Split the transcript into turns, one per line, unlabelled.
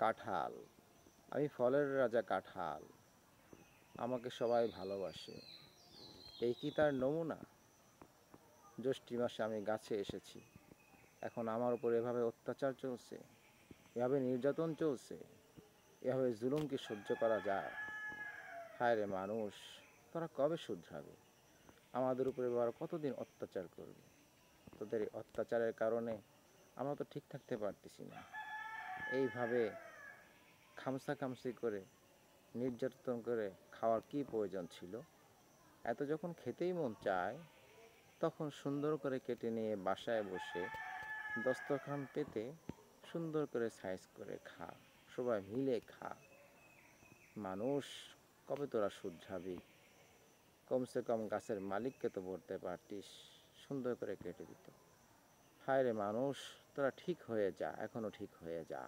কাঁঠাল, আমি ফলের রাজা কাঁঠাল, আমাকে সবাই ভালোবাসে। এই কি তার নমুনা? জ্যৈষ্ঠ মাসে আমি গাছে এসেছি, এখন আমার উপর এভাবে অত্যাচার চলছে, এভাবে নির্যাতন চলছে, এভাবে জুলুম কি সহ্য করা যায়? হায় রে মানুষ, তোরা কবে শুধরাবে? আমাদের উপরে এবার কতদিন অত্যাচার করবে? তোদের এই অত্যাচারের কারণে আমরা তো ঠিক থাকতে পারতেছি না। এইভাবে খামসা করে নির্যাতন করে খাওয়ার কি প্রয়োজন ছিল? এত যখন খেতেই মন চায়, তখন সুন্দর করে কেটে নিয়ে বাসায় বসে দস্তরখান পেতে সুন্দর করে সাইজ করে খা, সবাই মিলে খা। মানুষ, কবে তোরা শুধরাবি? কমসে কম গাছের মালিককে তো বলতে পারতিস, সুন্দর করে কেটে দিত। হায় রে মানুষ, তোরা ঠিক হয়ে যা, এখনো ঠিক হয়ে যা।